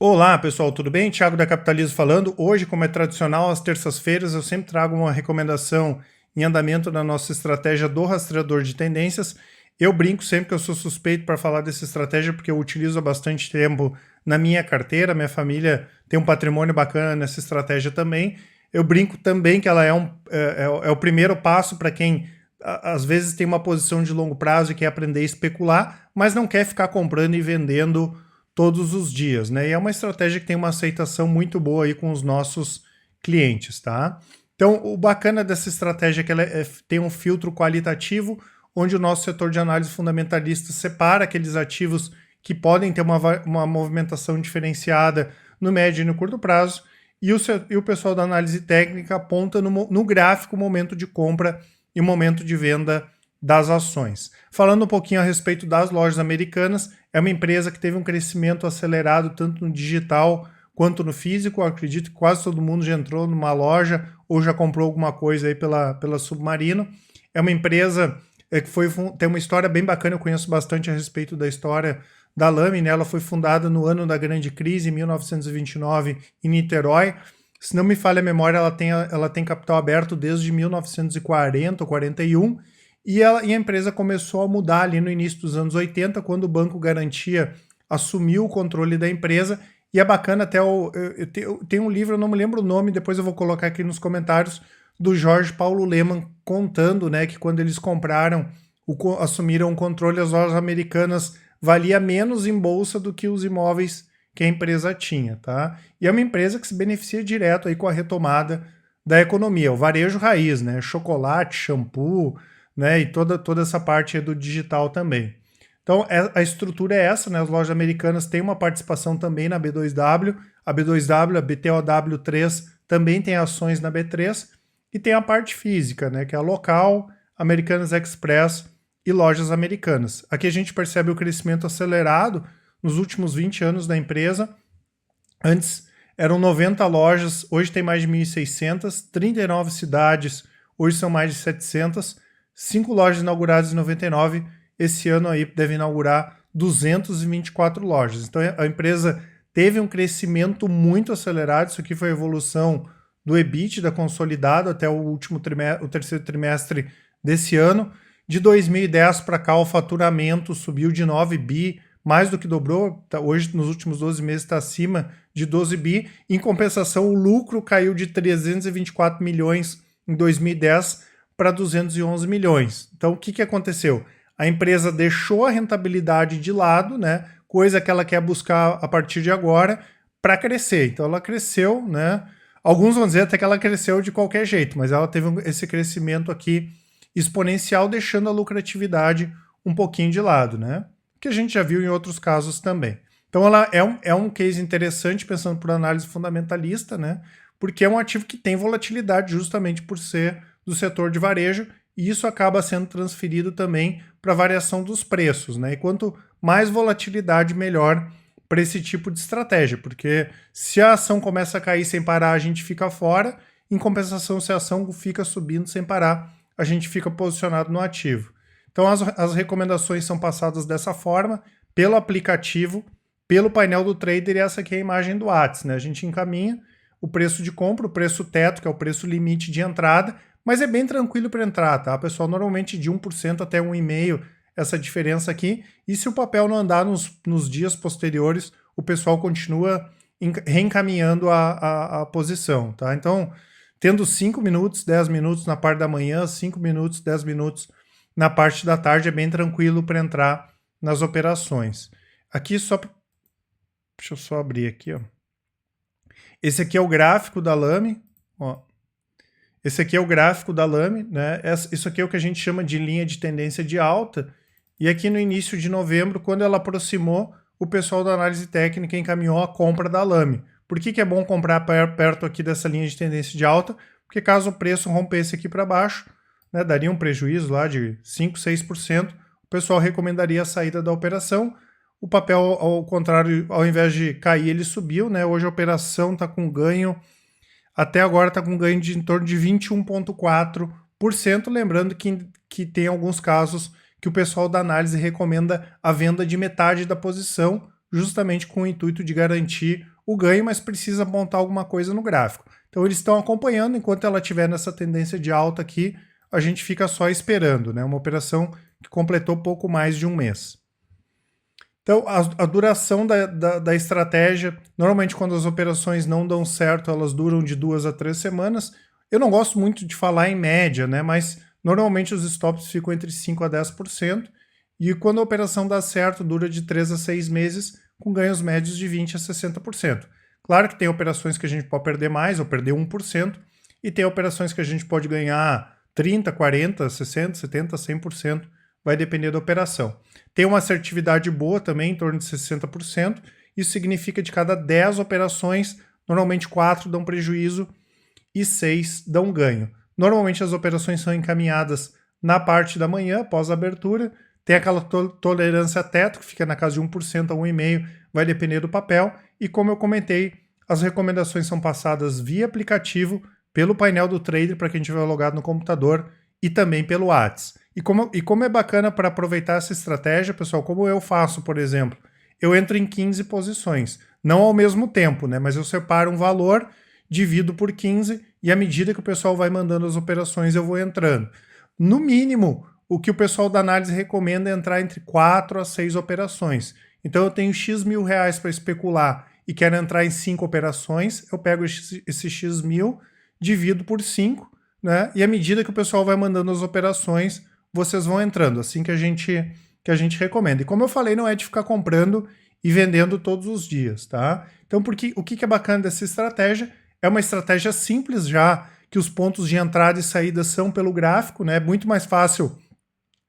Olá pessoal, tudo bem? Thiago da Capitalismo falando. Hoje, como é tradicional, às terças-feiras eu sempre trago uma recomendação em andamento da nossa estratégia do rastreador de tendências. Eu brinco sempre que eu sou suspeito para falar dessa estratégia porque eu utilizo há bastante tempo na minha carteira, minha família tem um patrimônio bacana nessa estratégia também. Eu brinco também que ela é o primeiro passo para quem às vezes tem uma posição de longo prazo e quer aprender a especular, mas não quer ficar comprando e vendendo todos os dias, né? E é uma estratégia que tem uma aceitação muito boa aí com os nossos clientes, tá? Então, o bacana dessa estratégia é que ela tem um filtro qualitativo, onde o nosso setor de análise fundamentalista separa aqueles ativos que podem ter uma movimentação diferenciada no médio e no curto prazo, e o pessoal da análise técnica aponta no gráfico o momento de compra e o momento de venda das ações. Falando um pouquinho a respeito das lojas americanas, é uma empresa que teve um crescimento acelerado tanto no digital quanto no físico. Eu acredito que quase todo mundo já entrou numa loja ou já comprou alguma coisa aí pela Submarino. É uma empresa que tem uma história bem bacana, eu conheço bastante a respeito da história da Lame, né? Ela foi fundada no ano da grande crise, em 1929, em Niterói. Se não me falha a memória, ela tem capital aberto desde 1940 ou 41, e a empresa começou a mudar ali no início dos anos 80, quando o Banco Garantia assumiu o controle da empresa. E é bacana até, tem um livro, eu não me lembro o nome, depois eu vou colocar aqui nos comentários, do Jorge Paulo Lemann, contando, né, que quando eles assumiram o controle, as lojas americanas valia menos em bolsa do que os imóveis que a empresa tinha, tá? E é uma empresa que se beneficia direto aí com a retomada da economia, o varejo raiz, né? Chocolate, shampoo, né? E toda essa parte do digital também. Então, a estrutura é essa, né? As lojas americanas têm uma participação também na B2W, a B2W, a BTOW3 também tem ações na B3, e tem a parte física, né? Que é a local, Americanas Express e lojas americanas. Aqui a gente percebe o crescimento acelerado nos últimos 20 anos da empresa. Antes eram 90 lojas, hoje tem mais de 1.600, 39 cidades, hoje são mais de 700, 5 lojas inauguradas em 99, esse ano aí deve inaugurar 224 lojas. Então a empresa teve um crescimento muito acelerado, isso aqui foi a evolução do EBITDA consolidado até o terceiro trimestre desse ano. De 2010 para cá o faturamento subiu de 9 bi, mais do que dobrou, hoje nos últimos 12 meses está acima de 12 bi. Em compensação, o lucro caiu de 324 milhões em 2010 para 211 milhões. Então, o que aconteceu? A empresa deixou a rentabilidade de lado, né? Coisa que ela quer buscar a partir de agora para crescer. Então, ela cresceu, né? Alguns vão dizer até que ela cresceu de qualquer jeito, mas ela teve esse crescimento aqui exponencial, deixando a lucratividade um pouquinho de lado, né? Que a gente já viu em outros casos também. Então ela é um case interessante, pensando por análise fundamentalista, né? Porque é um ativo que tem volatilidade justamente por ser do setor de varejo, e isso acaba sendo transferido também para a variação dos preços, né? E quanto mais volatilidade, melhor para esse tipo de estratégia, porque se a ação começa a cair sem parar, a gente fica fora. Em compensação, se a ação fica subindo sem parar, a gente fica posicionado no ativo. Então as recomendações são passadas dessa forma, pelo aplicativo, pelo painel do trader, e essa aqui é a imagem do Whats, né? A gente encaminha o preço de compra, o preço teto, que é o preço limite de entrada, mas é bem tranquilo para entrar, tá? Pessoal, normalmente de 1% até 1,5% essa diferença aqui, e se o papel não andar nos dias posteriores, o pessoal continua reencaminhando a posição, tá? Então, tendo 5 minutos, 10 minutos na parte da manhã, 5 minutos, 10 minutos na parte da tarde, é bem tranquilo para entrar nas operações. Aqui deixa eu só abrir aqui, ó. Esse aqui é o gráfico da Lame, ó. Esse aqui é o gráfico da Lame, né? Isso aqui é o que a gente chama de linha de tendência de alta. E aqui no início de novembro, quando ela aproximou, o pessoal da análise técnica encaminhou a compra da Lame. Por que é bom comprar perto aqui dessa linha de tendência de alta? Porque caso o preço rompesse aqui para baixo, né, daria um prejuízo lá de 5%, 6%, o pessoal recomendaria a saída da operação. O papel, ao contrário, ao invés de cair, ele subiu, né? Hoje a operação está com ganho, até agora está com ganho de em torno de 21,4%, lembrando que tem alguns casos que o pessoal da análise recomenda a venda de metade da posição, justamente com o intuito de garantir o ganho, mas precisa montar alguma coisa no gráfico. Então eles estão acompanhando, enquanto ela estiver nessa tendência de alta aqui, a gente fica só esperando, né? Uma operação que completou pouco mais de um mês. Então, a duração da estratégia, normalmente quando as operações não dão certo, elas duram de 2 a 3 semanas. Eu não gosto muito de falar em média, né? Mas normalmente os stops ficam entre 5 a 10%, e quando a operação dá certo, dura de 3 a 6 meses, com ganhos médios de 20 a 60%. Claro que tem operações que a gente pode perder mais, ou perder 1%, e tem operações que a gente pode ganhar 30, 40, 60, 70, 100%, vai depender da operação. Tem uma assertividade boa também, em torno de 60%, isso significa que de cada 10 operações, normalmente 4 dão prejuízo e 6 dão ganho. Normalmente as operações são encaminhadas na parte da manhã, após a abertura, tem aquela tolerância a teto, que fica na casa de 1% a 1,5%, vai depender do papel, e como eu comentei, as recomendações são passadas via aplicativo, pelo painel do trader para quem estiver logado no computador e também pelo WhatsApp. E como é bacana para aproveitar essa estratégia, pessoal, como eu faço, por exemplo, eu entro em 15 posições, não ao mesmo tempo, né? Mas eu separo um valor, divido por 15 e à medida que o pessoal vai mandando as operações eu vou entrando. No mínimo, o que o pessoal da análise recomenda é entrar entre 4 a 6 operações. Então eu tenho X mil reais para especular e quero entrar em 5 operações, eu pego esse X mil, divido por 5, né? E à medida que o pessoal vai mandando as operações, vocês vão entrando, assim que a gente recomenda. E como eu falei, não é de ficar comprando e vendendo todos os dias, tá? Então, o que é bacana dessa estratégia? É uma estratégia simples, já que os pontos de entrada e saída são pelo gráfico, né? É muito mais fácil.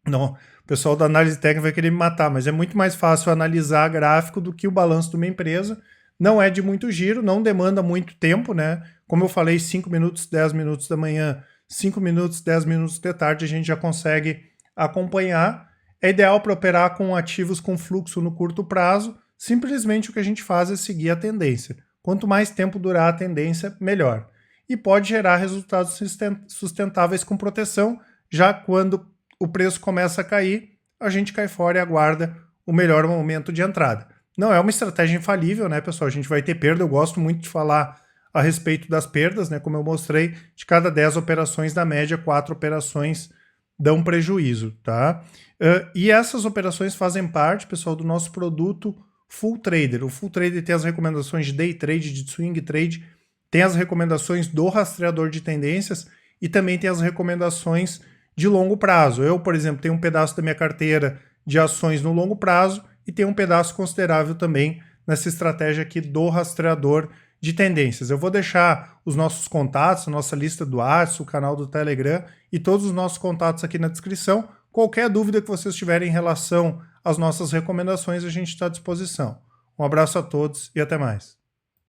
Não, o pessoal da análise técnica vai querer me matar, mas é muito mais fácil analisar gráfico do que o balanço de uma empresa. Não é de muito giro, não demanda muito tempo, né? Como eu falei, 5 minutos, 10 minutos da manhã, 5 minutos, 10 minutos de tarde, a gente já consegue acompanhar. É ideal para operar com ativos com fluxo no curto prazo. Simplesmente o que a gente faz é seguir a tendência. Quanto mais tempo durar a tendência, melhor. E pode gerar resultados sustentáveis com proteção, já quando o preço começa a cair, a gente cai fora e aguarda o melhor momento de entrada. Não é uma estratégia infalível, né, pessoal? A gente vai ter perda. Eu gosto muito de falar a respeito das perdas, né? Como eu mostrei, de cada 10 operações, na média, 4 operações dão prejuízo, tá? E essas operações fazem parte, pessoal, do nosso produto Full Trader. O Full Trader tem as recomendações de Day Trade, de Swing Trade, tem as recomendações do rastreador de tendências e também tem as recomendações de longo prazo. Eu, por exemplo, tenho um pedaço da minha carteira de ações no longo prazo e tenho um pedaço considerável também nessa estratégia aqui do rastreador de tendências. Eu vou deixar os nossos contatos, a nossa lista do WhatsApp, o canal do Telegram e todos os nossos contatos aqui na descrição. Qualquer dúvida que vocês tiverem em relação às nossas recomendações, a gente está à disposição. Um abraço a todos e até mais.